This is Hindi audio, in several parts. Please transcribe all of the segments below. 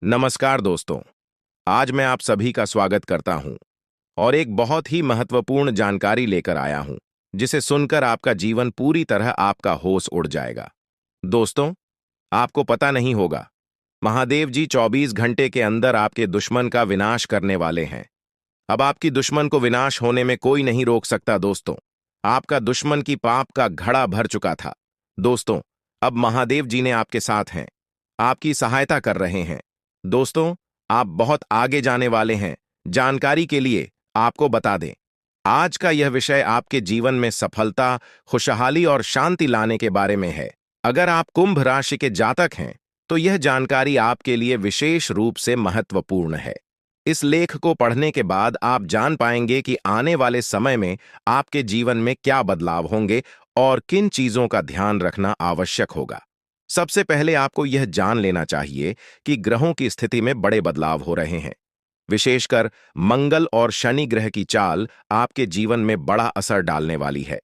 नमस्कार दोस्तों। आज मैं आप सभी का स्वागत करता हूं और एक बहुत ही महत्वपूर्ण जानकारी लेकर आया हूं, जिसे सुनकर आपका जीवन पूरी तरह आपका होश उड़ जाएगा। दोस्तों, आपको पता नहीं होगा, महादेव जी 24 घंटे के अंदर आपके दुश्मन का विनाश करने वाले हैं। अब आपकी दुश्मन को विनाश होने में कोई नहीं रोक सकता दोस्तों। आपका दुश्मन की पाप का घड़ा भर चुका था। दोस्तों, अब महादेव जी ने आपके साथ हैं, आपकी सहायता कर रहे हैं। दोस्तों, आप बहुत आगे जाने वाले हैं। जानकारी के लिए आपको बता दें, आज का यह विषय आपके जीवन में सफलता, खुशहाली और शांति लाने के बारे में है। अगर आप कुंभ राशि के जातक हैं, तो यह जानकारी आपके लिए विशेष रूप से महत्वपूर्ण है। इस लेख को पढ़ने के बाद आप जान पाएंगे कि आने वाले समय में आपके जीवन में क्या बदलाव होंगे और किन चीजों का ध्यान रखना आवश्यक होगा। सबसे पहले आपको यह जान लेना चाहिए कि ग्रहों की स्थिति में बड़े बदलाव हो रहे हैं। विशेषकर मंगल और शनि ग्रह की चाल आपके जीवन में बड़ा असर डालने वाली है।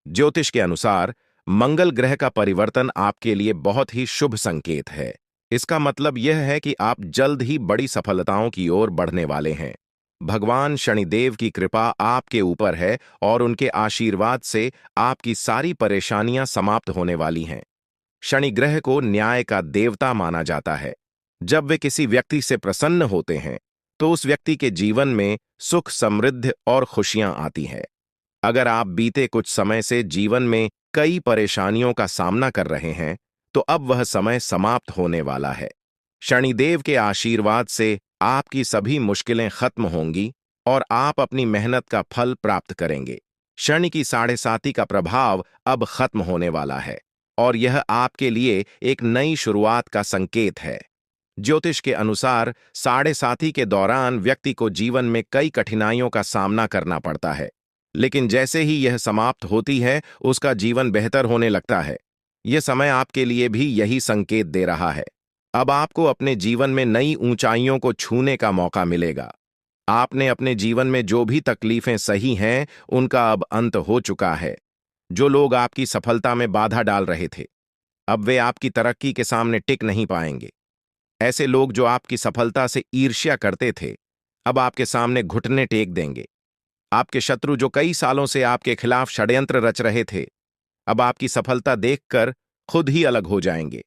ज्योतिष के अनुसार मंगल ग्रह का परिवर्तन आपके लिए बहुत ही शुभ संकेत है। इसका मतलब यह है कि आप जल्द ही बड़ी सफलताओं की ओर बढ़ने वाले हैं। भगवान शनिदेव की कृपा आपके ऊपर है और उनके आशीर्वाद से आपकी सारी परेशानियां समाप्त होने वाली हैं। शनि ग्रह को न्याय का देवता माना जाता है। जब वे किसी व्यक्ति से प्रसन्न होते हैं, तो उस व्यक्ति के जीवन में सुख, समृद्धि और खुशियां आती हैं। अगर आप बीते कुछ समय से जीवन में कई परेशानियों का सामना कर रहे हैं, तो अब वह समय समाप्त होने वाला है। शनिदेव के आशीर्वाद से आपकी सभी मुश्किलें खत्म होंगी और आप अपनी मेहनत का फल प्राप्त करेंगे। शनि की साढ़े साती का प्रभाव अब खत्म होने वाला है और यह आपके लिए एक नई शुरुआत का संकेत है। ज्योतिष के अनुसार साढ़े साती के दौरान व्यक्ति को जीवन में कई कठिनाइयों का सामना करना पड़ता है, लेकिन जैसे ही यह समाप्त होती है, उसका जीवन बेहतर होने लगता है। यह समय आपके लिए भी यही संकेत दे रहा है। अब आपको अपने जीवन में नई ऊंचाइयों को छूने का मौका मिलेगा। आपने अपने जीवन में जो भी तकलीफें सही हैं, उनका अब अंत हो चुका है। जो लोग आपकी सफलता में बाधा डाल रहे थे, अब वे आपकी तरक्की के सामने टिक नहीं पाएंगे। ऐसे लोग जो आपकी सफलता से ईर्ष्या करते थे, अब आपके सामने घुटने टेक देंगे। आपके शत्रु जो कई सालों से आपके खिलाफ षड्यंत्र रच रहे थे, अब आपकी सफलता देखकर खुद ही अलग हो जाएंगे।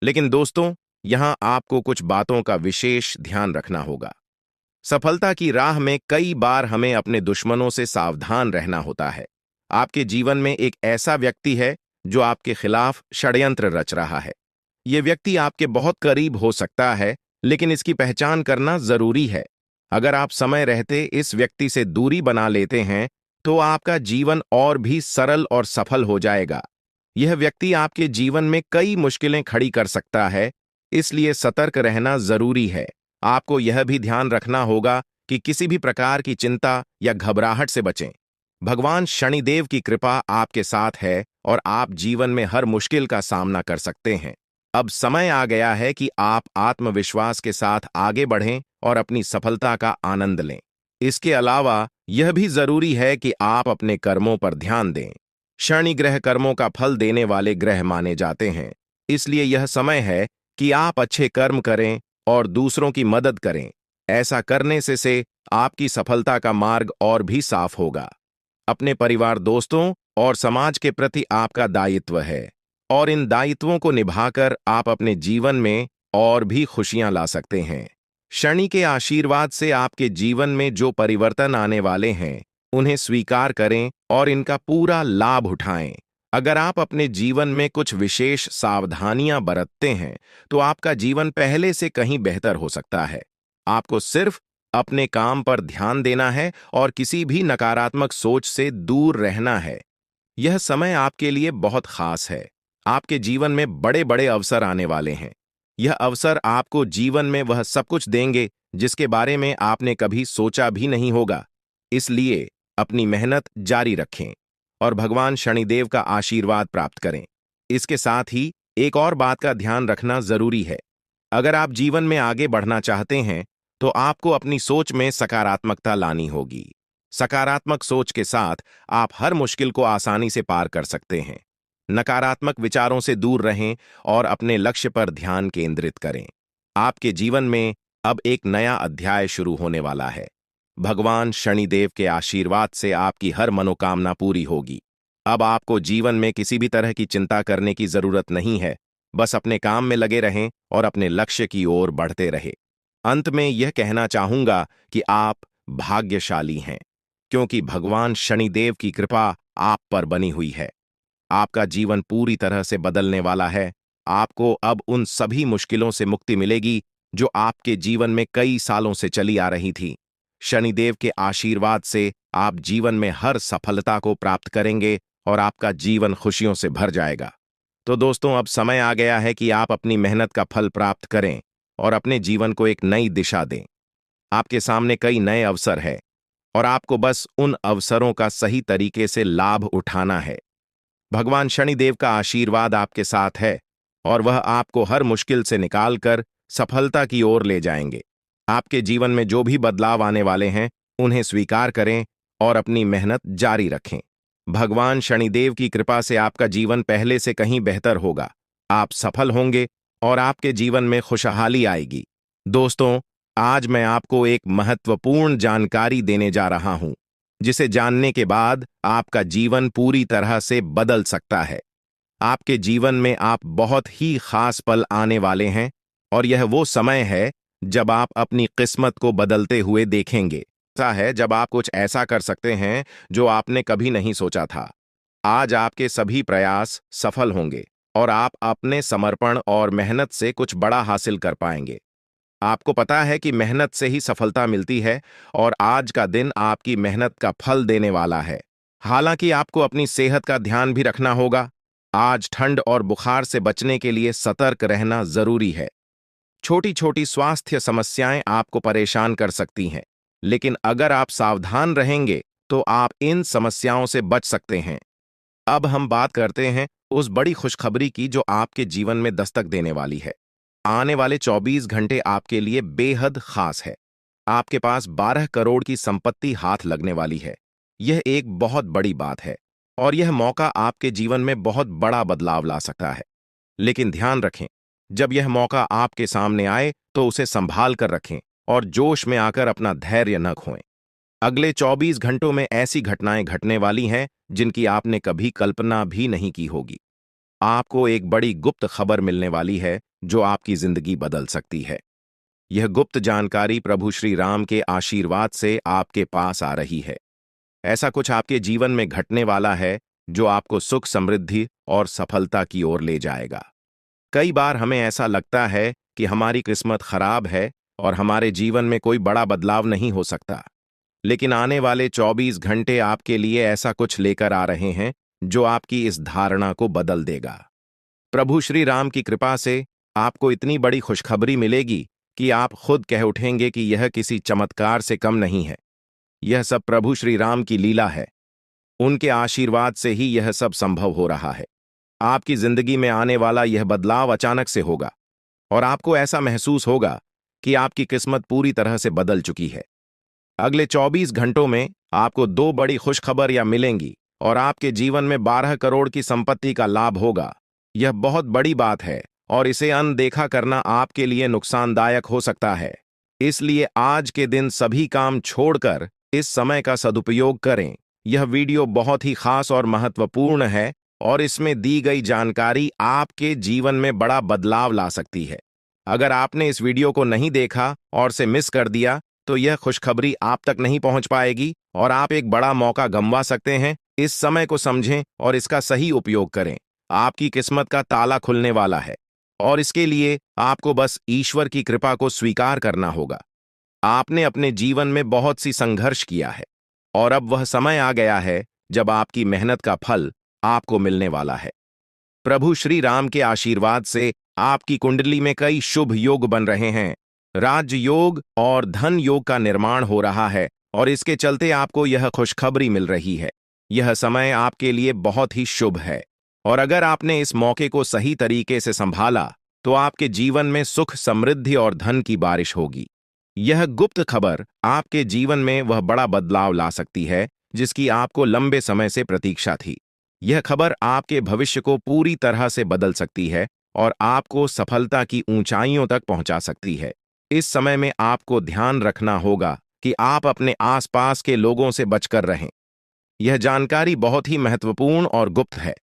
लेकिन दोस्तों, यहां आपको कुछ बातों का विशेष ध्यान रखना होगा। सफलता की राह में कई बार हमें अपने दुश्मनों से सावधान रहना होता है। आपके जीवन में एक ऐसा व्यक्ति है जो आपके खिलाफ षड्यंत्र रच रहा है। यह व्यक्ति आपके बहुत करीब हो सकता है, लेकिन इसकी पहचान करना जरूरी है। अगर आप समय रहते इस व्यक्ति से दूरी बना लेते हैं, तो आपका जीवन और भी सरल और सफल हो जाएगा। यह व्यक्ति आपके जीवन में कई मुश्किलें खड़ी कर सकता है, इसलिए सतर्क रहना जरूरी है। आपको यह भी ध्यान रखना होगा कि किसी भी प्रकार की चिंता या घबराहट से बचें। भगवान शनिदेव की कृपा आपके साथ है और आप जीवन में हर मुश्किल का सामना कर सकते हैं। अब समय आ गया है कि आप आत्मविश्वास के साथ आगे बढ़ें और अपनी सफलता का आनंद लें। इसके अलावा यह भी जरूरी है कि आप अपने कर्मों पर ध्यान दें। शनि ग्रह कर्मों का फल देने वाले ग्रह माने जाते हैं, इसलिए यह समय है कि आप अच्छे कर्म करें और दूसरों की मदद करें। ऐसा करने से आपकी सफलता का मार्ग और भी साफ होगा। अपने परिवार, दोस्तों और समाज के प्रति आपका दायित्व है और इन दायित्वों को निभाकर आप अपने जीवन में और भी खुशियां ला सकते हैं। शनि के आशीर्वाद से आपके जीवन में जो परिवर्तन आने वाले हैं, उन्हें स्वीकार करें और इनका पूरा लाभ उठाएं। अगर आप अपने जीवन में कुछ विशेष सावधानियां बरतते हैं, तो आपका जीवन पहले से कहीं बेहतर हो सकता है। आपको सिर्फ अपने काम पर ध्यान देना है और किसी भी नकारात्मक सोच से दूर रहना है। यह समय आपके लिए बहुत खास है। आपके जीवन में बड़े बड़े अवसर आने वाले हैं। यह अवसर आपको जीवन में वह सब कुछ देंगे जिसके बारे में आपने कभी सोचा भी नहीं होगा। इसलिए अपनी मेहनत जारी रखें और भगवान शनिदेव का आशीर्वाद प्राप्त करें। इसके साथ ही एक और बात का ध्यान रखना जरूरी है। अगर आप जीवन में आगे बढ़ना चाहते हैं, तो आपको अपनी सोच में सकारात्मकता लानी होगी। सकारात्मक सोच के साथ आप हर मुश्किल को आसानी से पार कर सकते हैं। नकारात्मक विचारों से दूर रहें और अपने लक्ष्य पर ध्यान केंद्रित करें। आपके जीवन में अब एक नया अध्याय शुरू होने वाला है। भगवान शनिदेव के आशीर्वाद से आपकी हर मनोकामना पूरी होगी। अब आपको जीवन में किसी भी तरह की चिंता करने की जरूरत नहीं है। बस अपने काम में लगे रहें और अपने लक्ष्य की ओर बढ़ते रहें। अंत में यह कहना चाहूंगा कि आप भाग्यशाली हैं, क्योंकि भगवान शनिदेव की कृपा आप पर बनी हुई है। आपका जीवन पूरी तरह से बदलने वाला है। आपको अब उन सभी मुश्किलों से मुक्ति मिलेगी जो आपके जीवन में कई सालों से चली आ रही थी। शनिदेव के आशीर्वाद से आप जीवन में हर सफलता को प्राप्त करेंगे और आपका जीवन खुशियों से भर जाएगा। तो दोस्तों, अब समय आ गया है कि आप अपनी मेहनत का फल प्राप्त करें और अपने जीवन को एक नई दिशा दें। आपके सामने कई नए अवसर हैं और आपको बस उन अवसरों का सही तरीके से लाभ उठाना है। भगवान शनिदेव का आशीर्वाद आपके साथ है और वह आपको हर मुश्किल से निकालकर सफलता की ओर ले जाएंगे। आपके जीवन में जो भी बदलाव आने वाले हैं, उन्हें स्वीकार करें और अपनी मेहनत जारी रखें। भगवान शनिदेव की कृपा से आपका जीवन पहले से कहीं बेहतर होगा। आप सफल होंगे और आपके जीवन में खुशहाली आएगी। दोस्तों, आज मैं आपको एक महत्वपूर्ण जानकारी देने जा रहा हूं, जिसे जानने के बाद आपका जीवन पूरी तरह से बदल सकता है। आपके जीवन में आप बहुत ही खास पल आने वाले हैं और यह वो समय है जब आप अपनी किस्मत को बदलते हुए देखेंगे। ऐसा है जब आप कुछ ऐसा कर सकते हैं जो आपने कभी नहीं सोचा था। आज आपके सभी प्रयास सफल होंगे और आप अपने समर्पण और मेहनत से कुछ बड़ा हासिल कर पाएंगे। आपको पता है कि मेहनत से ही सफलता मिलती है और आज का दिन आपकी मेहनत का फल देने वाला है। हालांकि आपको अपनी सेहत का ध्यान भी रखना होगा। आज ठंड और बुखार से बचने के लिए सतर्क रहना जरूरी है। छोटी छोटी स्वास्थ्य समस्याएं आपको परेशान कर सकती हैं, लेकिन अगर आप सावधान रहेंगे तो आप इन समस्याओं से बच सकते हैं। अब हम बात करते हैं उस बड़ी खुशखबरी की जो आपके जीवन में दस्तक देने वाली है। आने वाले 24 घंटे आपके लिए बेहद खास है। आपके पास 12 करोड़ की संपत्ति हाथ लगने वाली है। यह एक बहुत बड़ी बात है और यह मौका आपके जीवन में बहुत बड़ा बदलाव ला सकता है। लेकिन ध्यान रखें, जब यह मौका आपके सामने आए तो उसे संभाल कर रखें और जोश में आकर अपना धैर्य न खोएं। अगले 24 घंटों में ऐसी घटनाएं घटने वाली हैं जिनकी आपने कभी कल्पना भी नहीं की होगी। आपको एक बड़ी गुप्त खबर मिलने वाली है जो आपकी जिंदगी बदल सकती है। यह गुप्त जानकारी प्रभु श्री राम के आशीर्वाद से आपके पास आ रही है। ऐसा कुछ आपके जीवन में घटने वाला है जो आपको सुख, समृद्धि और सफलता की ओर ले जाएगा। कई बार हमें ऐसा लगता है कि हमारी किस्मत खराब है और हमारे जीवन में कोई बड़ा बदलाव नहीं हो सकता। लेकिन आने वाले 24 घंटे आपके लिए ऐसा कुछ लेकर आ रहे हैं जो आपकी इस धारणा को बदल देगा। प्रभु श्री राम की कृपा से आपको इतनी बड़ी खुशखबरी मिलेगी कि आप खुद कह उठेंगे कि यह किसी चमत्कार से कम नहीं है। यह सब प्रभु श्री राम की लीला है। उनके आशीर्वाद से ही यह सब संभव हो रहा है। आपकी जिंदगी में आने वाला यह बदलाव अचानक से होगा और आपको ऐसा महसूस होगा कि आपकी किस्मत पूरी तरह से बदल चुकी है। अगले 24 घंटों में आपको 2 बड़ी खुशखबरियां मिलेंगी और आपके जीवन में 12 करोड़ की संपत्ति का लाभ होगा। यह बहुत बड़ी बात है और इसे अनदेखा करना आपके लिए नुकसानदायक हो सकता है। इसलिए आज के दिन सभी काम छोड़कर इस समय का सदुपयोग करें। यह वीडियो बहुत ही खास और महत्वपूर्ण है और इसमें दी गई जानकारी आपके जीवन में बड़ा बदलाव ला सकती है। अगर आपने इस वीडियो को नहीं देखा और से मिस कर दिया तो यह खुशखबरी आप तक नहीं पहुंच पाएगी और आप एक बड़ा मौका गंवा सकते हैं। इस समय को समझें और इसका सही उपयोग करें। आपकी किस्मत का ताला खुलने वाला है और इसके लिए आपको बस ईश्वर की कृपा को स्वीकार करना होगा। आपने अपने जीवन में बहुत सी संघर्ष किया है और अब वह समय आ गया है जब आपकी मेहनत का फल आपको मिलने वाला है। प्रभु श्री राम के आशीर्वाद से आपकी कुंडली में कई शुभ योग बन रहे हैं। राज योग और धन योग का निर्माण हो रहा है और इसके चलते आपको यह खुशखबरी मिल रही है। यह समय आपके लिए बहुत ही शुभ है और अगर आपने इस मौके को सही तरीके से संभाला तो आपके जीवन में सुख, समृद्धि और धन की बारिश होगी। यह गुप्त खबर आपके जीवन में वह बड़ा बदलाव ला सकती है जिसकी आपको लंबे समय से प्रतीक्षा थी। यह खबर आपके भविष्य को पूरी तरह से बदल सकती है और आपको सफलता की ऊंचाइयों तक पहुंचा सकती है। इस समय में आपको ध्यान रखना होगा कि आप अपने आसपास के लोगों से बचकर रहें। यह जानकारी बहुत ही महत्वपूर्ण और गुप्त है,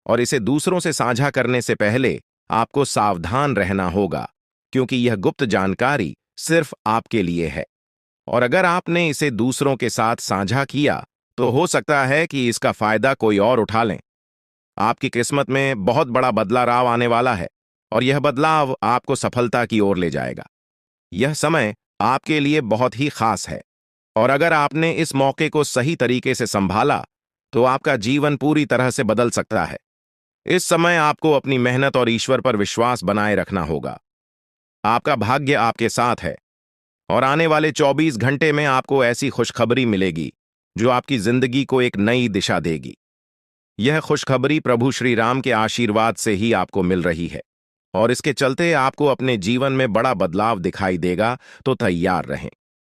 और इसे दूसरों से साझा करने से पहले आपको सावधान रहना होगा, क्योंकि यह गुप्त जानकारी सिर्फ आपके लिए है। और अगर आपने इसे दूसरों के साथ साझा किया, तो हो सकता है कि इसका फायदा कोई और उठा लें। आपकी किस्मत में बहुत बड़ा बदलाव आने वाला है, और यह बदलाव आपको सफलता की ओर ले जाएगा। यह समय आपके लिए बहुत ही खास है, और अगर आपने इस मौके को सही तरीके से संभाला, तो आपका जीवन पूरी तरह से बदल सकता है। इस समय आपको अपनी मेहनत और ईश्वर पर विश्वास बनाए रखना होगा। आपका भाग्य आपके साथ है, और आने वाले 24 घंटे में आपको ऐसी खुशखबरी मिलेगी जो आपकी जिंदगी को एक नई दिशा देगी। यह खुशखबरी प्रभु श्री राम के आशीर्वाद से ही आपको मिल रही है, और इसके चलते आपको अपने जीवन में बड़ा बदलाव दिखाई देगा। तो तैयार रहें,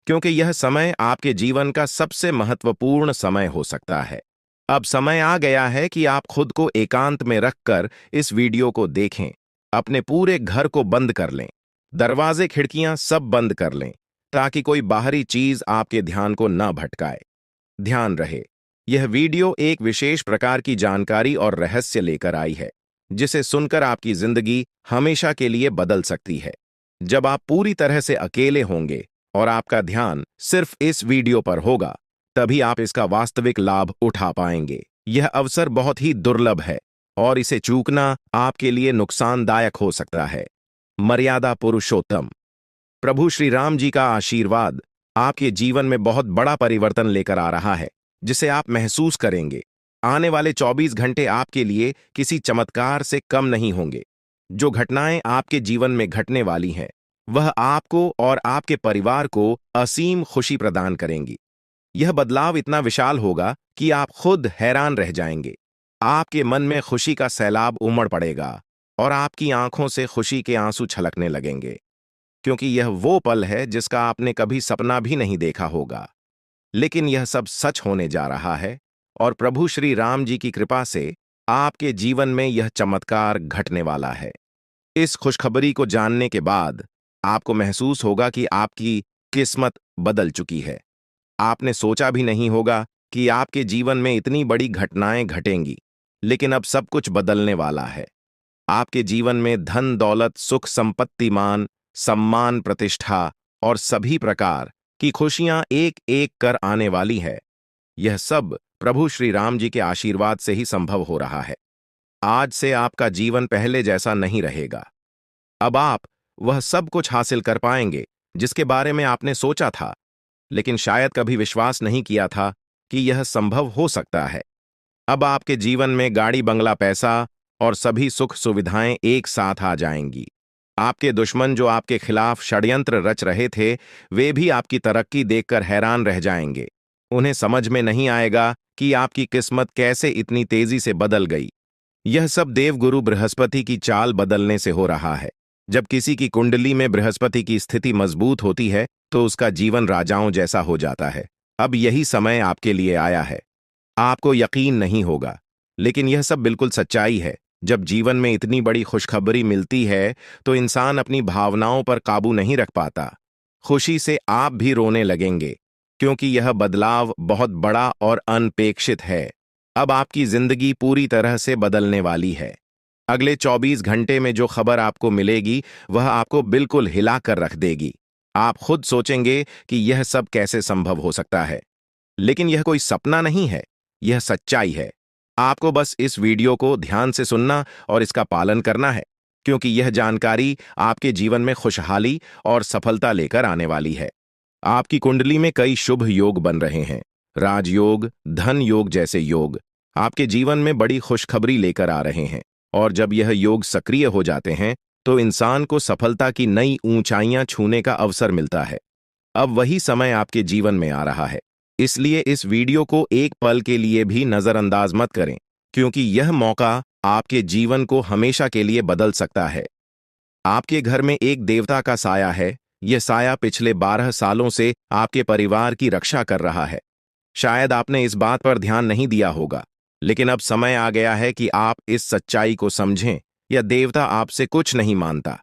क्योंकि यह समय आपके जीवन का सबसे महत्वपूर्ण समय हो सकता है। अब समय आ गया है कि आप खुद को एकांत में रखकर इस वीडियो को देखें। अपने पूरे घर को बंद कर लें, दरवाजे खिड़कियां सब बंद कर लें, ताकि कोई बाहरी चीज आपके ध्यान को न भटकाए। ध्यान रहे, यह वीडियो एक विशेष प्रकार की जानकारी और रहस्य लेकर आई है, जिसे सुनकर आपकी जिंदगी हमेशा के लिए बदल सकती है। जब आप पूरी तरह से अकेले होंगे और आपका ध्यान सिर्फ इस वीडियो पर होगा, तभी आप इसका वास्तविक लाभ उठा पाएंगे। यह अवसर बहुत ही दुर्लभ है, और इसे चूकना आपके लिए नुकसानदायक हो सकता है। मर्यादा पुरुषोत्तम प्रभु श्री राम जी का आशीर्वाद आपके जीवन में बहुत बड़ा परिवर्तन लेकर आ रहा है, जिसे आप महसूस करेंगे। आने वाले 24 घंटे आपके लिए किसी चमत्कार से कम नहीं होंगे। जो घटनाएं आपके जीवन में घटने वाली हैं, वह आपको और आपके परिवार को असीम खुशी प्रदान करेंगी। यह बदलाव इतना विशाल होगा कि आप खुद हैरान रह जाएंगे। आपके मन में खुशी का सैलाब उमड़ पड़ेगा, और आपकी आंखों से खुशी के आंसू छलकने लगेंगे, क्योंकि यह वो पल है जिसका आपने कभी सपना भी नहीं देखा होगा। लेकिन यह सब सच होने जा रहा है, और प्रभु श्री राम जी की कृपा से आपके जीवन में यह चमत्कार घटने वाला है। इस खुशखबरी को जानने के बाद आपको महसूस होगा कि आपकी किस्मत बदल चुकी है। आपने सोचा भी नहीं होगा कि आपके जीवन में इतनी बड़ी घटनाएं घटेंगी, लेकिन अब सब कुछ बदलने वाला है। आपके जीवन में धन दौलत, सुख संपत्ति, मान सम्मान, प्रतिष्ठा और सभी प्रकार की खुशियां एक एक कर आने वाली है। यह सब प्रभु श्री राम जी के आशीर्वाद से ही संभव हो रहा है। आज से आपका जीवन पहले जैसा नहीं रहेगा। अब आप वह सब कुछ हासिल कर पाएंगे जिसके बारे में आपने सोचा था, लेकिन शायद कभी विश्वास नहीं किया था कि यह संभव हो सकता है। अब आपके जीवन में गाड़ी, बंगला, पैसा और सभी सुख सुविधाएं एक साथ आ जाएंगी। आपके दुश्मन जो आपके खिलाफ षड्यंत्र रच रहे थे, वे भी आपकी तरक्की देखकर हैरान रह जाएंगे। उन्हें समझ में नहीं आएगा कि आपकी किस्मत कैसे इतनी तेजी से बदल गई। यह सब देवगुरु बृहस्पति की चाल बदलने से हो रहा है। जब किसी की कुंडली में बृहस्पति की स्थिति मजबूत होती है, तो उसका जीवन राजाओं जैसा हो जाता है। अब यही समय आपके लिए आया है। आपको यकीन नहीं होगा, लेकिन यह सब बिल्कुल सच्चाई है। जब जीवन में इतनी बड़ी खुशखबरी मिलती है, तो इंसान अपनी भावनाओं पर काबू नहीं रख पाता। खुशी से आप भी रोने लगेंगे, क्योंकि यह बदलाव बहुत बड़ा और अनपेक्षित है। अब आपकी जिंदगी पूरी तरह से बदलने वाली है। अगले 24 घंटे में जो खबर आपको मिलेगी, वह आपको बिल्कुल हिला कर रख देगी। आप खुद सोचेंगे कि यह सब कैसे संभव हो सकता है, लेकिन यह कोई सपना नहीं है, यह सच्चाई है। आपको बस इस वीडियो को ध्यान से सुनना और इसका पालन करना है, क्योंकि यह जानकारी आपके जीवन में खुशहाली और सफलता लेकर आने वाली है। आपकी कुंडली में कई शुभ योग बन रहे हैं। राजयोग, धन योग जैसे योग आपके जीवन में बड़ी खुशखबरी लेकर आ रहे हैं, और जब यह योग सक्रिय हो जाते हैं, तो इंसान को सफलता की नई ऊंचाइयां छूने का अवसर मिलता है। अब वही समय आपके जीवन में आ रहा है, इसलिए इस वीडियो को एक पल के लिए भी नजरअंदाज मत करें, क्योंकि यह मौका आपके जीवन को हमेशा के लिए बदल सकता है। आपके घर में एक देवता का साया है। यह साया पिछले 12 सालों से आपके परिवार की रक्षा कर रहा है। शायद आपने इस बात पर ध्यान नहीं दिया होगा, लेकिन अब समय आ गया है कि आप इस सच्चाई को समझें यह देवता आपसे कुछ नहीं मानता,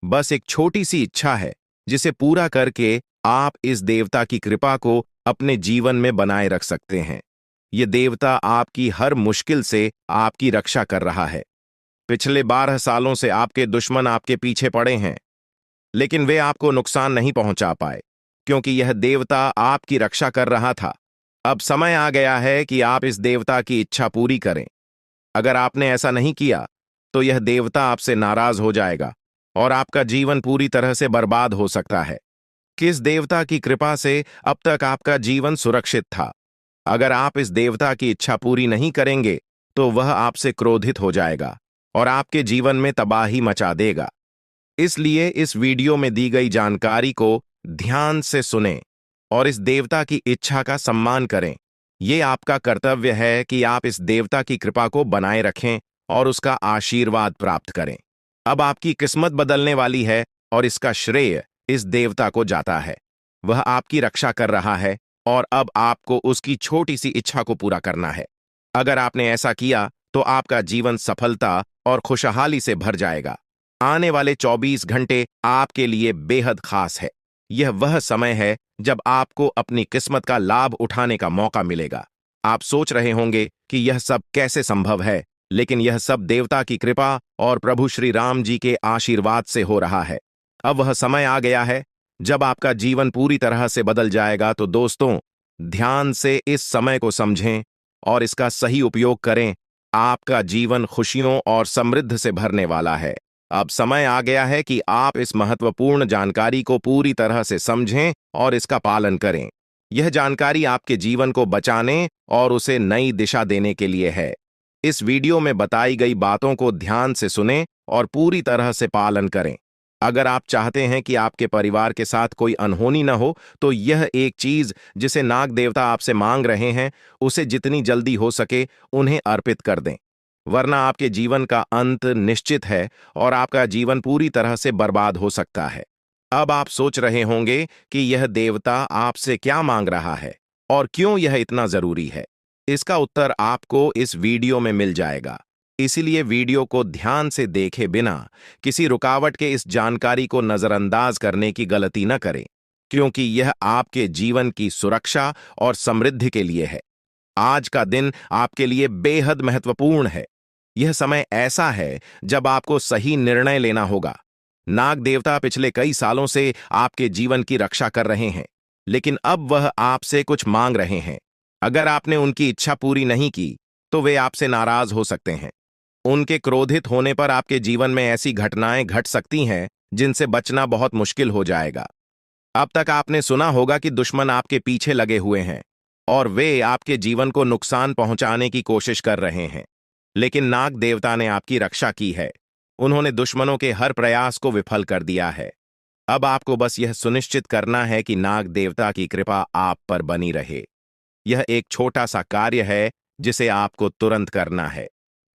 बस एक छोटी सी इच्छा है जिसे पूरा करके आप इस देवता की कृपा को अपने जीवन में बनाए रख सकते हैं। यह देवता आपकी हर मुश्किल से आपकी रक्षा कर रहा है। पिछले 12 सालों से आपके दुश्मन आपके पीछे पड़े हैं, लेकिन वे आपको नुकसान नहीं पहुंचा पाए, क्योंकि यह देवता आपकी रक्षा कर रहा था। अब समय आ गया है कि आप इस देवता की इच्छा पूरी करें। अगर आपने ऐसा नहीं किया, तो यह देवता आपसे नाराज हो जाएगा और आपका जीवन पूरी तरह से बर्बाद हो सकता है। किस देवता की कृपा से अब तक आपका जीवन सुरक्षित था? अगर आप इस देवता की इच्छा पूरी नहीं करेंगे, तो वह आपसे क्रोधित हो जाएगा और आपके जीवन में तबाही मचा देगा। इसलिए इस वीडियो में दी गई जानकारी को ध्यान से सुनें और इस देवता की इच्छा का सम्मान करें। ये आपका कर्तव्य है कि आप इस देवता की कृपा को बनाए रखें और उसका आशीर्वाद प्राप्त करें। अब आपकी किस्मत बदलने वाली है और इसका श्रेय इस देवता को जाता है। वह आपकी रक्षा कर रहा है और अब आपको उसकी छोटी सी इच्छा को पूरा करना है। अगर आपने ऐसा किया, तो आपका जीवन सफलता और खुशहाली से भर जाएगा। आने वाले 24 घंटे आपके लिए बेहद खास है। यह वह समय है जब आपको अपनी किस्मत का लाभ उठाने का मौका मिलेगा। आप सोच रहे होंगे कि यह सब कैसे संभव है, लेकिन यह सब देवता की कृपा और प्रभु श्री राम जी के आशीर्वाद से हो रहा है। अब वह समय आ गया है जब आपका जीवन पूरी तरह से बदल जाएगा। तो दोस्तों, ध्यान से इस समय को समझें और इसका सही उपयोग करें। आपका जीवन खुशियों और समृद्धि से भरने वाला है। अब समय आ गया है कि आप इस महत्वपूर्ण जानकारी को पूरी तरह से समझें और इसका पालन करें। यह जानकारी आपके जीवन को बचाने और उसे नई दिशा देने के लिए है। इस वीडियो में बताई गई बातों को ध्यान से सुनें और पूरी तरह से पालन करें। अगर आप चाहते हैं कि आपके परिवार के साथ कोई अनहोनी न हो, तो यह एक चीज जिसे नाग देवता आपसे मांग रहे हैं, उसे जितनी जल्दी हो सके उन्हें अर्पित कर दें, वरना आपके जीवन का अंत निश्चित है और आपका जीवन पूरी तरह से बर्बाद हो सकता है। अब आप सोच रहे होंगे कि यह देवता आपसे क्या मांग रहा है और क्यों यह इतना जरूरी है। इसका उत्तर आपको इस वीडियो में मिल जाएगा। इसीलिए वीडियो को ध्यान से देखे बिना किसी रुकावट के इस जानकारी को नजरअंदाज करने की गलती न करें, क्योंकि यह आपके जीवन की सुरक्षा और समृद्धि के लिए है। आज का दिन आपके लिए बेहद महत्वपूर्ण है। यह समय ऐसा है जब आपको सही निर्णय लेना होगा। नाग देवता पिछले कई सालों से आपके जीवन की रक्षा कर रहे हैं, लेकिन अब वह आपसे कुछ मांग रहे हैं। अगर आपने उनकी इच्छा पूरी नहीं की, तो वे आपसे नाराज हो सकते हैं। उनके क्रोधित होने पर आपके जीवन में ऐसी घटनाएं घट सकती हैं जिनसे बचना बहुत मुश्किल हो जाएगा। अब तक आपने सुना होगा कि दुश्मन आपके पीछे लगे हुए हैं और वे आपके जीवन को नुकसान पहुंचाने की कोशिश कर रहे हैं, लेकिन नाग देवता ने आपकी रक्षा की है। उन्होंने दुश्मनों के हर प्रयास को विफल कर दिया है। अब आपको बस यह सुनिश्चित करना है कि नाग देवता की कृपा आप पर बनी रहे। यह एक छोटा सा कार्य है जिसे आपको तुरंत करना है।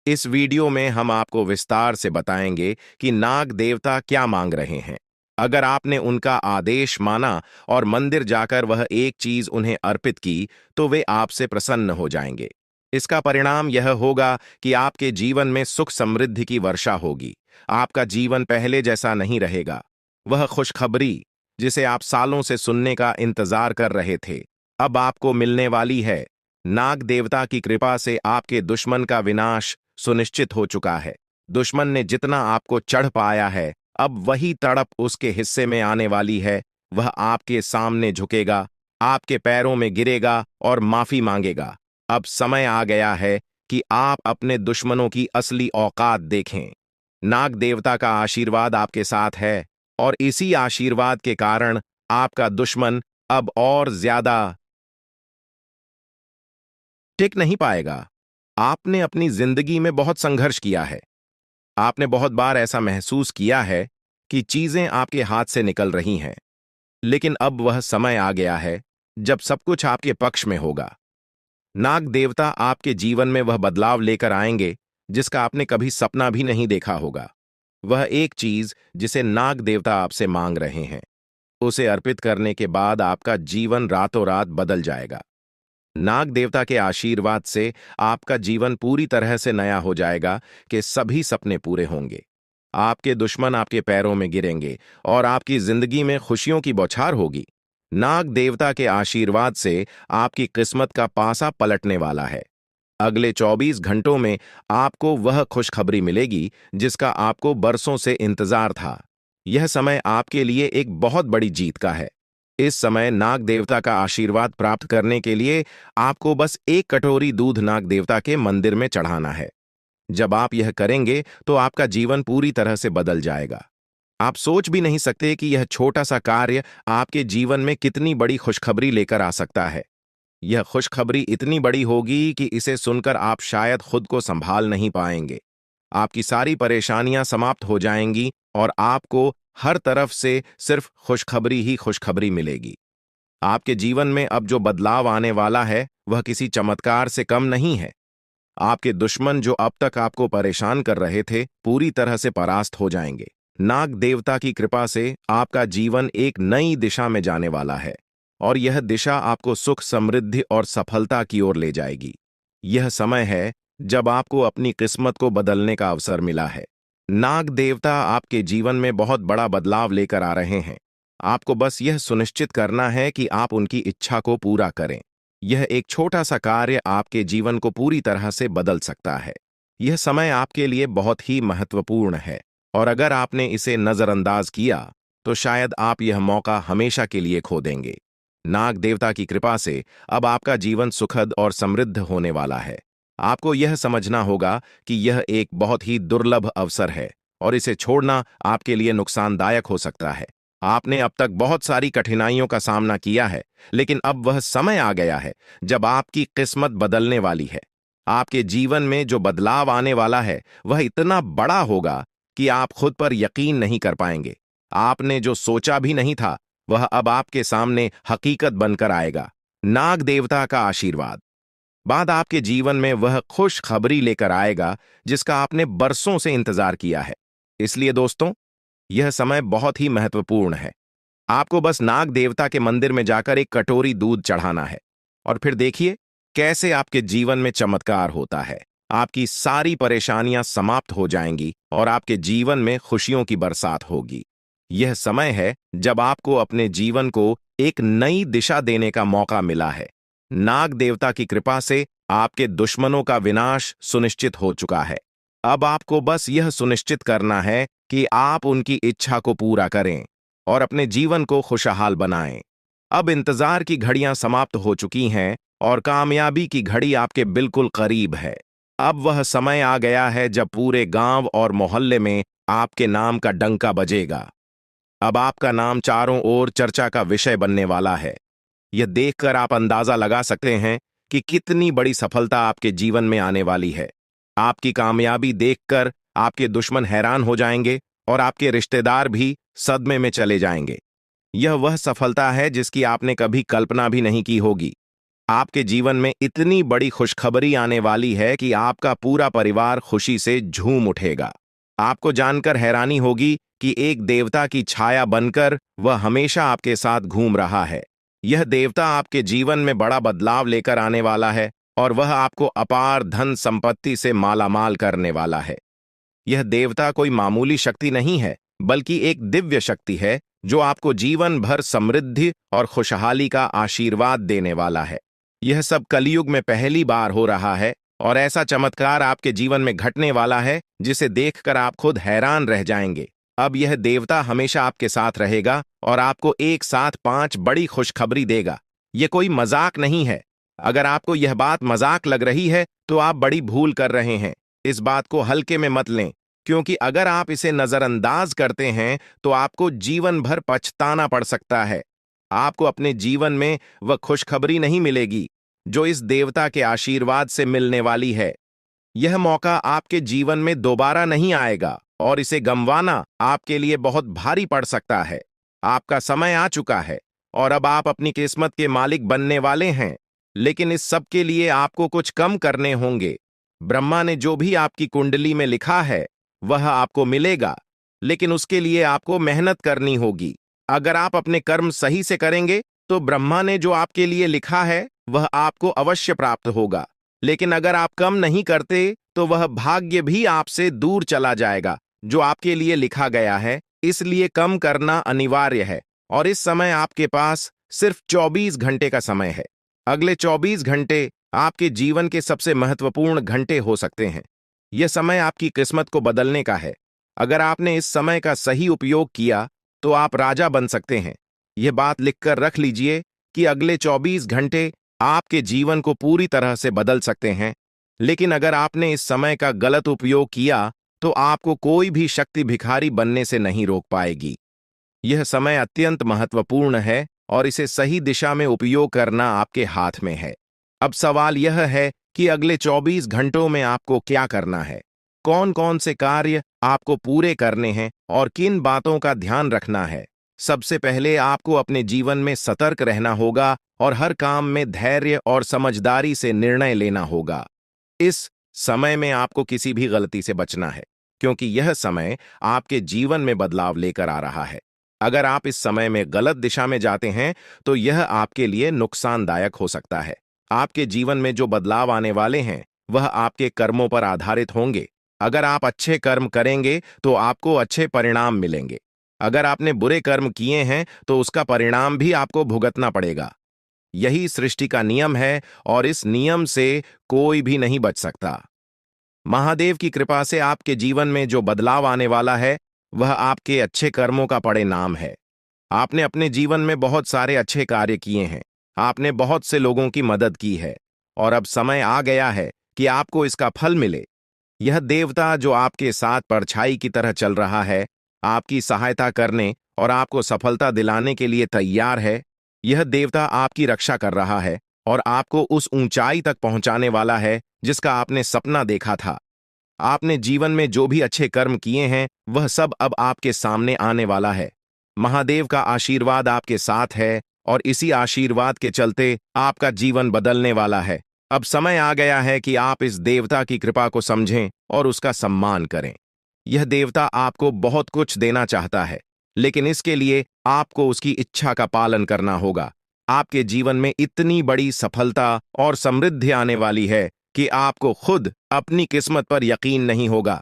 इस वीडियो में हम आपको विस्तार से बताएंगे कि नाग देवता क्या मांग रहे हैं। अगर आपने उनका आदेश माना और मंदिर जाकर वह एक चीज उन्हें अर्पित की, तो वे आपसे प्रसन्न हो जाएंगे। इसका परिणाम यह होगा कि आपके जीवन में सुख समृद्धि की वर्षा होगी। आपका जीवन पहले जैसा नहीं रहेगा। वह खुशखबरी जिसे आप सालों से सुनने का इंतजार कर रहे थे, अब आपको मिलने वाली है। नाग देवता की कृपा से आपके दुश्मन का विनाश सुनिश्चित हो चुका है। दुश्मन ने जितना आपको चढ़ पाया है, अब वही तड़प उसके हिस्से में आने वाली है। वह आपके सामने झुकेगा, आपके पैरों में गिरेगा और माफी मांगेगा। अब समय आ गया है कि आप अपने दुश्मनों की असली औकात देखें। नाग देवता का आशीर्वाद आपके साथ है और इसी आशीर्वाद के कारण आपका दुश्मन अब और ज्यादा टिक नहीं पाएगा। आपने अपनी जिंदगी में बहुत संघर्ष किया है। आपने बहुत बार ऐसा महसूस किया है कि चीजें आपके हाथ से निकल रही हैं, लेकिन अब वह समय आ गया है जब सब कुछ आपके पक्ष में होगा। नाग देवता आपके जीवन में वह बदलाव लेकर आएंगे जिसका आपने कभी सपना भी नहीं देखा होगा। वह एक चीज जिसे नाग देवता आपसे मांग रहे हैं, उसे अर्पित करने के बाद आपका जीवन रातों रात बदल जाएगा। नाग देवता के आशीर्वाद से आपका जीवन पूरी तरह से नया हो जाएगा कि सभी सपने पूरे होंगे। आपके दुश्मन आपके पैरों में गिरेंगे और आपकी जिंदगी में खुशियों की बौछार होगी। नाग देवता के आशीर्वाद से आपकी किस्मत का पासा पलटने वाला है। अगले 24 घंटों में आपको वह खुशखबरी मिलेगी जिसका आपको बरसों से इंतजार था। यह समय आपके लिए एक बहुत बड़ी जीत का है। इस समय नाग देवता का आशीर्वाद प्राप्त करने के लिए आपको बस एक कटोरी दूध नाग देवता के मंदिर में चढ़ाना है। जब आप यह करेंगे तो आपका जीवन पूरी तरह से बदल जाएगा। आप सोच भी नहीं सकते कि यह छोटा सा कार्य आपके जीवन में कितनी बड़ी खुशखबरी लेकर आ सकता है। यह खुशखबरी इतनी बड़ी होगी कि इसे सुनकर आप शायद खुद को संभाल नहीं पाएंगे। आपकी सारी परेशानियां समाप्त हो जाएंगी और आपको हर तरफ से सिर्फ खुशखबरी ही खुशखबरी मिलेगी। आपके जीवन में अब जो बदलाव आने वाला है वह किसी चमत्कार से कम नहीं है। आपके दुश्मन जो अब तक आपको परेशान कर रहे थे पूरी तरह से परास्त हो जाएंगे। नाग देवता की कृपा से आपका जीवन एक नई दिशा में जाने वाला है और यह दिशा आपको सुख, समृद्धि और सफलता की ओर ले जाएगी। यह समय है जब आपको अपनी किस्मत को बदलने का अवसर मिला है। नाग देवता आपके जीवन में बहुत बड़ा बदलाव लेकर आ रहे हैं। आपको बस यह सुनिश्चित करना है कि आप उनकी इच्छा को पूरा करें। यह एक छोटा सा कार्य आपके जीवन को पूरी तरह से बदल सकता है। यह समय आपके लिए बहुत ही महत्वपूर्ण है और अगर आपने इसे नजरअंदाज किया तो शायद आप यह मौका हमेशा के लिए खो देंगे। नाग देवता की कृपा से अब आपका जीवन सुखद और समृद्ध होने वाला है। आपको यह समझना होगा कि यह एक बहुत ही दुर्लभ अवसर है और इसे छोड़ना आपके लिए नुकसानदायक हो सकता है। आपने अब तक बहुत सारी कठिनाइयों का सामना किया है, लेकिन अब वह समय आ गया है जब आपकी किस्मत बदलने वाली है। आपके जीवन में जो बदलाव आने वाला है वह इतना बड़ा होगा कि आप खुद पर यकीन नहीं कर पाएंगे। आपने जो सोचा भी नहीं था वह अब आपके सामने हकीकत बनकर आएगा। नाग देवता का आशीर्वाद बाद आपके जीवन में वह खुश खबरी लेकर आएगा जिसका आपने बरसों से इंतजार किया है। इसलिए दोस्तों, यह समय बहुत ही महत्वपूर्ण है। आपको बस नाग देवता के मंदिर में जाकर एक कटोरी दूध चढ़ाना है और फिर देखिए कैसे आपके जीवन में चमत्कार होता है। आपकी सारी परेशानियां समाप्त हो जाएंगी और आपके जीवन में खुशियों की बरसात होगी। यह समय है जब आपको अपने जीवन को एक नई दिशा देने का मौका मिला है। नाग देवता की कृपा से आपके दुश्मनों का विनाश सुनिश्चित हो चुका है। अब आपको बस यह सुनिश्चित करना है कि आप उनकी इच्छा को पूरा करें और अपने जीवन को खुशहाल बनाएं। अब इंतजार की घड़ियां समाप्त हो चुकी हैं और कामयाबी की घड़ी आपके बिल्कुल करीब है। अब वह समय आ गया है जब पूरे गांव और मोहल्ले में आपके नाम का डंका बजेगा। अब आपका नाम चारों ओर चर्चा का विषय बनने वाला है। यह देखकर आप अंदाजा लगा सकते हैं कि कितनी बड़ी सफलता आपके जीवन में आने वाली है। आपकी कामयाबी देखकर आपके दुश्मन हैरान हो जाएंगे और आपके रिश्तेदार भी सदमे में चले जाएंगे। यह वह सफलता है जिसकी आपने कभी कल्पना भी नहीं की होगी। आपके जीवन में इतनी बड़ी खुशखबरी आने वाली है कि आपका पूरा परिवार खुशी से झूम उठेगा। आपको जानकर हैरानी होगी कि एक देवता की छाया बनकर वह हमेशा आपके साथ घूम रहा है। यह देवता आपके जीवन में बड़ा बदलाव लेकर आने वाला है और वह आपको अपार धन संपत्ति से मालामाल करने वाला है। यह देवता कोई मामूली शक्ति नहीं है, बल्कि एक दिव्य शक्ति है जो आपको जीवन भर समृद्धि और खुशहाली का आशीर्वाद देने वाला है। यह सब कलयुग में पहली बार हो रहा है और ऐसा चमत्कार आपके जीवन में घटने वाला है जिसे देखकर आप खुद हैरान रह जाएंगे। अब यह देवता हमेशा आपके साथ रहेगा और आपको एक साथ 5 बड़ी खुशखबरी देगा। यह कोई मजाक नहीं है। अगर आपको यह बात मजाक लग रही है तो आप बड़ी भूल कर रहे हैं। इस बात को हल्के में मत लें, क्योंकि अगर आप इसे नजरअंदाज करते हैं तो आपको जीवन भर पछताना पड़ सकता है। आपको अपने जीवन में वह खुशखबरी नहीं मिलेगी जो इस देवता के आशीर्वाद से मिलने वाली है। यह मौका आपके जीवन में दोबारा नहीं आएगा और इसे गंवाना आपके लिए बहुत भारी पड़ सकता है। आपका समय आ चुका है और अब आप अपनी किस्मत के मालिक बनने वाले हैं, लेकिन इस सब के लिए आपको कुछ कम करने होंगे। ब्रह्मा ने जो भी आपकी कुंडली में लिखा है वह आपको मिलेगा, लेकिन उसके लिए आपको मेहनत करनी होगी। अगर आप अपने कर्म सही से करेंगे तो ब्रह्मा ने जो आपके लिए लिखा है वह आपको अवश्य प्राप्त होगा। लेकिन अगर आप कम नहीं करते तो वह भाग्य भी आपसे दूर चला जाएगा जो आपके लिए लिखा गया है। इसलिए कम करना अनिवार्य है। और इस समय आपके पास सिर्फ 24 घंटे का समय है। अगले 24 घंटे आपके जीवन के सबसे महत्वपूर्ण घंटे हो सकते हैं। यह समय आपकी किस्मत को बदलने का है। अगर आपने इस समय का सही उपयोग किया तो आप राजा बन सकते हैं। यह बात लिखकर रख लीजिए कि अगले 24 घंटे आपके जीवन को पूरी तरह से बदल सकते हैं। लेकिन अगर आपने इस समय का गलत उपयोग किया तो आपको कोई भी शक्ति भिखारी बनने से नहीं रोक पाएगी। यह समय अत्यंत महत्वपूर्ण है और इसे सही दिशा में उपयोग करना आपके हाथ में है। अब सवाल यह है कि अगले 24 घंटों में आपको क्या करना है, कौन कौन से कार्य आपको पूरे करने हैं और किन बातों का ध्यान रखना है। सबसे पहले आपको अपने जीवन में सतर्क रहना होगा और हर काम में धैर्य और समझदारी से निर्णय लेना होगा। इस समय में आपको किसी भी गलती से बचना है, क्योंकि यह समय आपके जीवन में बदलाव लेकर आ रहा है। अगर आप इस समय में गलत दिशा में जाते हैं तो यह आपके लिए नुकसानदायक हो सकता है। आपके जीवन में जो बदलाव आने वाले हैं वह आपके कर्मों पर आधारित होंगे। अगर आप अच्छे कर्म करेंगे तो आपको अच्छे परिणाम मिलेंगे। अगर आपने बुरे कर्म किए हैं तो उसका परिणाम भी आपको भुगतना पड़ेगा। यही सृष्टि का नियम है और इस नियम से कोई भी नहीं बच सकता। महादेव की कृपा से आपके जीवन में जो बदलाव आने वाला है वह आपके अच्छे कर्मों का परिणाम है। आपने अपने जीवन में बहुत सारे अच्छे कार्य किए हैं। आपने बहुत से लोगों की मदद की है और अब समय आ गया है कि आपको इसका फल मिले। यह देवता जो आपके साथ परछाई की तरह चल रहा है, आपकी सहायता करने और आपको सफलता दिलाने के लिए तैयार है। यह देवता आपकी रक्षा कर रहा है और आपको उस ऊंचाई तक पहुंचाने वाला है जिसका आपने सपना देखा था। आपने जीवन में जो भी अच्छे कर्म किए हैं वह सब अब आपके सामने आने वाला है। महादेव का आशीर्वाद आपके साथ है और इसी आशीर्वाद के चलते आपका जीवन बदलने वाला है। अब समय आ गया है कि आप इस देवता की कृपा को समझें और उसका सम्मान करें। यह देवता आपको बहुत कुछ देना चाहता है, लेकिन इसके लिए आपको उसकी इच्छा का पालन करना होगा। आपके जीवन में इतनी बड़ी सफलता और समृद्धि आने वाली है कि आपको खुद अपनी किस्मत पर यकीन नहीं होगा।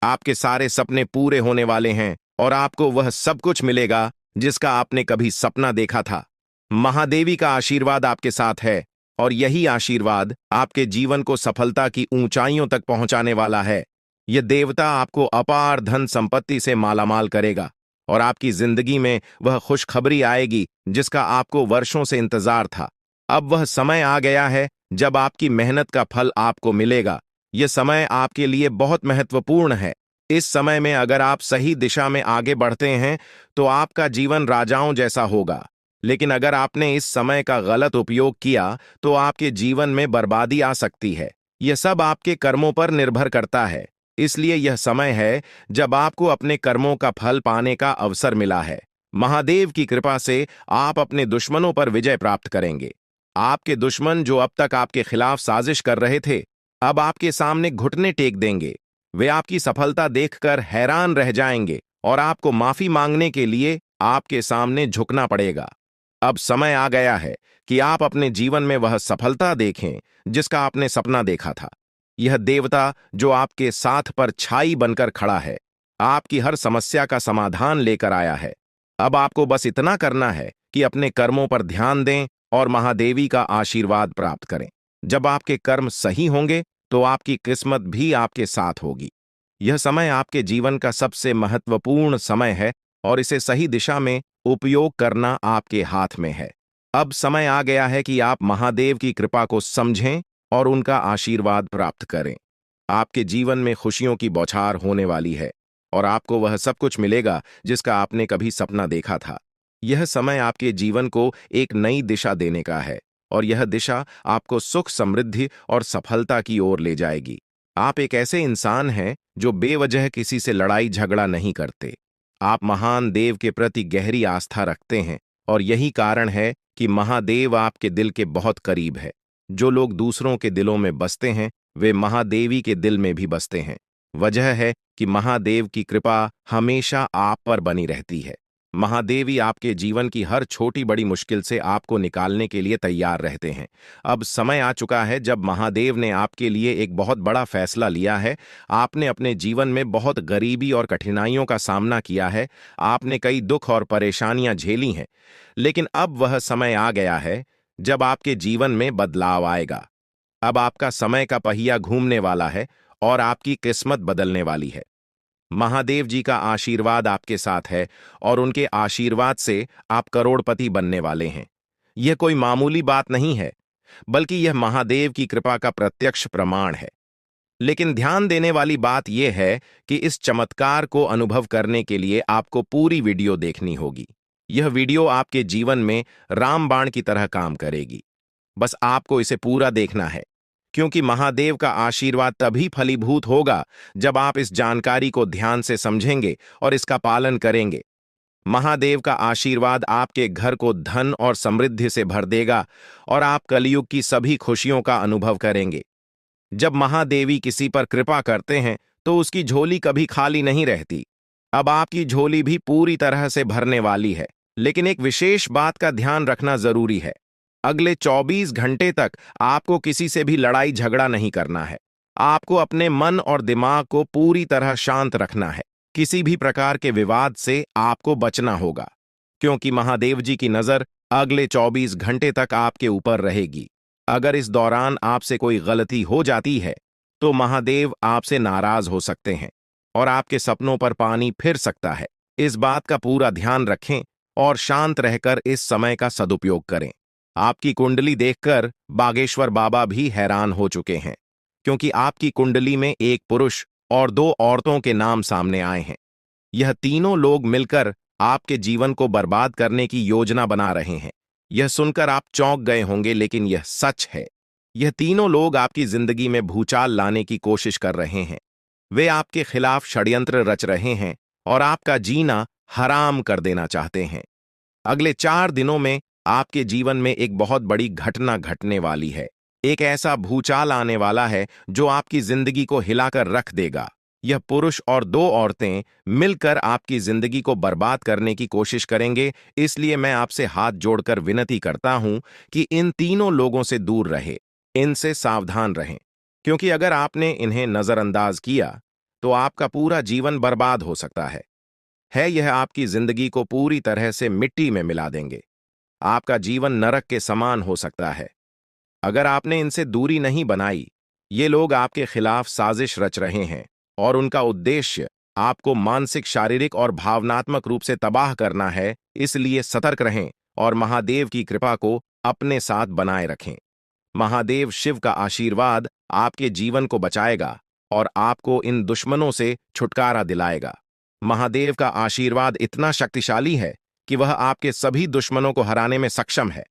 आपके सारे सपने पूरे होने वाले हैं और आपको वह सब कुछ मिलेगा जिसका आपने कभी सपना देखा था। महादेवी का आशीर्वाद आपके साथ है और यही आशीर्वाद आपके जीवन को सफलता की ऊंचाइयों तक पहुंचाने वाला है। यह देवता आपको अपार धन संपत्ति से मालामाल करेगा और आपकी जिंदगी में वह खुशखबरी आएगी जिसका आपको वर्षों से इंतजार था। अब वह समय आ गया है जब आपकी मेहनत का फल आपको मिलेगा। यह समय आपके लिए बहुत महत्वपूर्ण है। इस समय में अगर आप सही दिशा में आगे बढ़ते हैं तो आपका जीवन राजाओं जैसा होगा। लेकिन अगर आपने इस समय का गलत उपयोग किया तो आपके जीवन में बर्बादी आ सकती है। यह सब आपके कर्मों पर निर्भर करता है। इसलिए यह समय है जब आपको अपने कर्मों का फल पाने का अवसर मिला है। महादेव की कृपा से आप अपने दुश्मनों पर विजय प्राप्त करेंगे। आपके दुश्मन जो अब तक आपके खिलाफ साजिश कर रहे थे, अब आपके सामने घुटने टेक देंगे। वे आपकी सफलता देखकर हैरान रह जाएंगे और आपको माफी मांगने के लिए आपके सामने झुकना पड़ेगा। अब समय आ गया है कि आप अपने जीवन में वह सफलता देखें जिसका आपने सपना देखा था। यह देवता जो आपके साथ पर छाई बनकर खड़ा है, आपकी हर समस्या का समाधान लेकर आया है। अब आपको बस इतना करना है कि अपने कर्मों पर ध्यान दें और महादेवी का आशीर्वाद प्राप्त करें। जब आपके कर्म सही होंगे तो आपकी किस्मत भी आपके साथ होगी। यह समय आपके जीवन का सबसे महत्वपूर्ण समय है और इसे सही दिशा में उपयोग करना आपके हाथ में है। अब समय आ गया है कि आप महादेव की कृपा को समझें और उनका आशीर्वाद प्राप्त करें। आपके जीवन में खुशियों की बौछार होने वाली है और आपको वह सब कुछ मिलेगा जिसका आपने कभी सपना देखा था। यह समय आपके जीवन को एक नई दिशा देने का है और यह दिशा आपको सुख, समृद्धि और सफलता की ओर ले जाएगी। आप एक ऐसे इंसान हैं जो बेवजह किसी से लड़ाई झगड़ा नहीं करते। आप महान देव के प्रति गहरी आस्था रखते हैं और यही कारण है कि महादेव आपके दिल के बहुत करीब है। जो लोग दूसरों के दिलों में बसते हैं वे महादेवी के दिल में भी बसते हैं। वजह है कि महादेव की कृपा हमेशा आप पर बनी रहती है। महादेवी आपके जीवन की हर छोटी बड़ी मुश्किल से आपको निकालने के लिए तैयार रहते हैं। अब समय आ चुका है जब महादेव ने आपके लिए एक बहुत बड़ा फैसला लिया है। आपने अपने जीवन में बहुत गरीबी और कठिनाइयों का सामना किया है। आपने कई दुख और परेशानियां झेली हैं। लेकिन अब वह समय आ गया है जब आपके जीवन में बदलाव आएगा। अब आपका समय का पहिया घूमने वाला है और आपकी किस्मत बदलने वाली है। महादेव जी का आशीर्वाद आपके साथ है और उनके आशीर्वाद से आप करोड़पति बनने वाले हैं। यह कोई मामूली बात नहीं है, बल्कि यह महादेव की कृपा का प्रत्यक्ष प्रमाण है। लेकिन ध्यान देने वाली बात यह है कि इस चमत्कार को अनुभव करने के लिए आपको पूरी वीडियो देखनी होगी। यह वीडियो आपके जीवन में रामबाण की तरह काम करेगी। बस आपको इसे पूरा देखना है, क्योंकि महादेव का आशीर्वाद तभी फलीभूत होगा जब आप इस जानकारी को ध्यान से समझेंगे और इसका पालन करेंगे। महादेव का आशीर्वाद आपके घर को धन और समृद्धि से भर देगा और आप कलयुग की सभी खुशियों का अनुभव करेंगे। जब महादेवी किसी पर कृपा करते हैं तो उसकी झोली कभी खाली नहीं रहती। अब आपकी झोली भी पूरी तरह से भरने वाली है। लेकिन एक विशेष बात का ध्यान रखना जरूरी है। अगले 24 घंटे तक आपको किसी से भी लड़ाई झगड़ा नहीं करना है। आपको अपने मन और दिमाग को पूरी तरह शांत रखना है। किसी भी प्रकार के विवाद से आपको बचना होगा, क्योंकि महादेव जी की नजर अगले 24 घंटे तक आपके ऊपर रहेगी। अगर इस दौरान आपसे कोई गलती हो जाती है तो महादेव आपसे नाराज हो सकते हैं और आपके सपनों पर पानी फिर सकता है। इस बात का पूरा ध्यान रखें और शांत रहकर इस समय का सदुपयोग करें। आपकी कुंडली देखकर बागेश्वर बाबा भी हैरान हो चुके हैं, क्योंकि आपकी कुंडली में एक पुरुष और 2 औरतों के नाम सामने आए हैं। यह तीनों लोग मिलकर आपके जीवन को बर्बाद करने की योजना बना रहे हैं। यह सुनकर आप चौंक गए होंगे, लेकिन यह सच है। यह तीनों लोग आपकी जिंदगी में भूचाल लाने की कोशिश कर रहे हैं। वे आपके खिलाफ षड्यंत्र रच रहे हैं और आपका जीना हराम कर देना चाहते हैं। अगले 4 दिनों में आपके जीवन में एक बहुत बड़ी घटना घटने वाली है। एक ऐसा भूचाल आने वाला है जो आपकी जिंदगी को हिलाकर रख देगा। यह पुरुष और 2 औरतें मिलकर आपकी जिंदगी को बर्बाद करने की कोशिश करेंगे। इसलिए मैं आपसे हाथ जोड़कर विनती करता हूं कि इन तीनों लोगों से दूर रहे, इनसे सावधान रहें, क्योंकि अगर आपने इन्हें नजरअंदाज किया तो आपका पूरा जीवन बर्बाद हो सकता है। यह आपकी जिंदगी को पूरी तरह से मिट्टी में मिला देंगे। आपका जीवन नरक के समान हो सकता है। अगर आपने इनसे दूरी नहीं बनाई, ये लोग आपके खिलाफ साजिश रच रहे हैं और उनका उद्देश्य आपको मानसिक, शारीरिक और भावनात्मक रूप से तबाह करना है। इसलिए सतर्क रहें और महादेव की कृपा को अपने साथ बनाए रखें। महादेव शिव का आशीर्वाद आपके जीवन को बचाएगा और आपको इन दुश्मनों से छुटकारा दिलाएगा। महादेव का आशीर्वाद इतना शक्तिशाली है कि वह आपके सभी दुश्मनों को हराने में सक्षम है।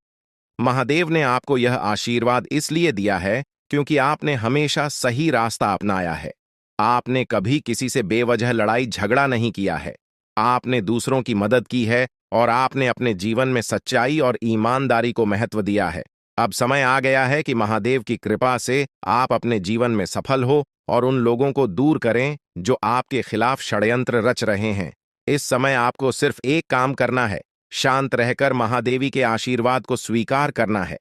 महादेव ने आपको यह आशीर्वाद इसलिए दिया है क्योंकि आपने हमेशा सही रास्ता अपनाया है। आपने कभी किसी से बेवजह लड़ाई झगड़ा नहीं किया है। आपने दूसरों की मदद की है और आपने अपने जीवन में सच्चाई और ईमानदारी को महत्व दिया है। अब समय आ गया है कि महादेव की कृपा से आप अपने जीवन में सफल हो और उन लोगों को दूर करें जो आपके खिलाफ षड्यंत्र रच रहे हैं। इस समय आपको सिर्फ एक काम करना है, शांत रहकर महादेवी के आशीर्वाद को स्वीकार करना है।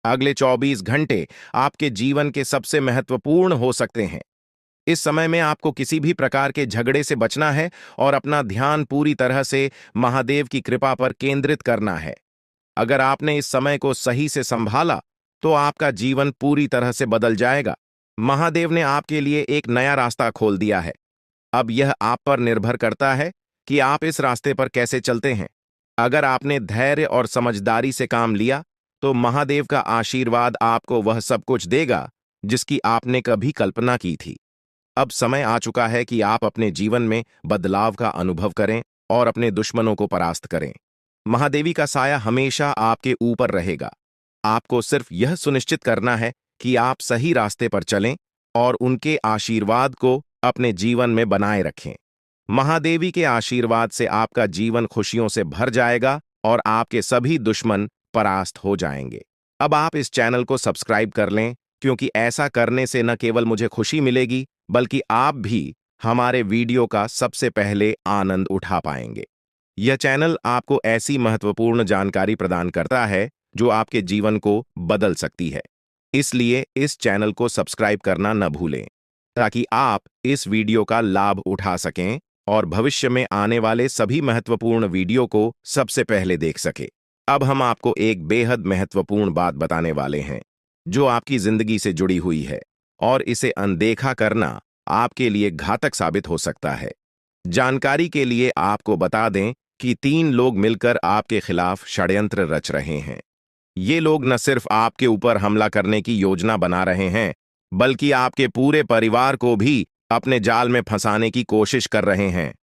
अगले 24 घंटे आपके जीवन के सबसे महत्वपूर्ण हो सकते हैं। इस समय में आपको किसी भी प्रकार के झगड़े से बचना है और अपना ध्यान पूरी तरह से महादेव की कृपा पर केंद्रित करना है। अगर आपने इस समय को सही से संभाला तो आपका जीवन पूरी तरह से बदल जाएगा। महादेव ने आपके लिए एक नया रास्ता खोल दिया है। अब यह आप पर निर्भर करता है कि आप इस रास्ते पर कैसे चलते हैं। अगर आपने धैर्य और समझदारी से काम लिया तो महादेव का आशीर्वाद आपको वह सब कुछ देगा जिसकी आपने कभी कल्पना की थी। अब समय आ चुका है कि आप अपने जीवन में बदलाव का अनुभव करें और अपने दुश्मनों को परास्त करें। महादेवी का साया हमेशा आपके ऊपर रहेगा। आपको सिर्फ यह सुनिश्चित करना है कि आप सही रास्ते पर चलें और उनके आशीर्वाद को अपने जीवन में बनाए रखें। महादेवी के आशीर्वाद से आपका जीवन खुशियों से भर जाएगा और आपके सभी दुश्मन परास्त हो जाएंगे। अब आप इस चैनल को सब्सक्राइब कर लें, क्योंकि ऐसा करने से न केवल मुझे खुशी मिलेगी, बल्कि आप भी हमारे वीडियो का सबसे पहले आनंद उठा पाएंगे। यह चैनल आपको ऐसी महत्वपूर्ण जानकारी प्रदान करता है जो आपके जीवन को बदल सकती है। इसलिए इस चैनल को सब्सक्राइब करना न भूलें ताकि आप इस वीडियो का लाभ उठा सकें और भविष्य में आने वाले सभी महत्वपूर्ण वीडियो को सबसे पहले देख सकें। अब हम आपको एक बेहद महत्वपूर्ण बात बताने वाले हैं जो आपकी जिंदगी से जुड़ी हुई है और इसे अनदेखा करना आपके लिए घातक साबित हो सकता है। जानकारी के लिए आपको बता दें कि 3 लोग मिलकर आपके खिलाफ षड्यंत्र रच रहे हैं। ये लोग न सिर्फ आपके ऊपर हमला करने की योजना बना रहे हैं, बल्कि आपके पूरे परिवार को भी अपने जाल में फंसाने की कोशिश कर रहे हैं।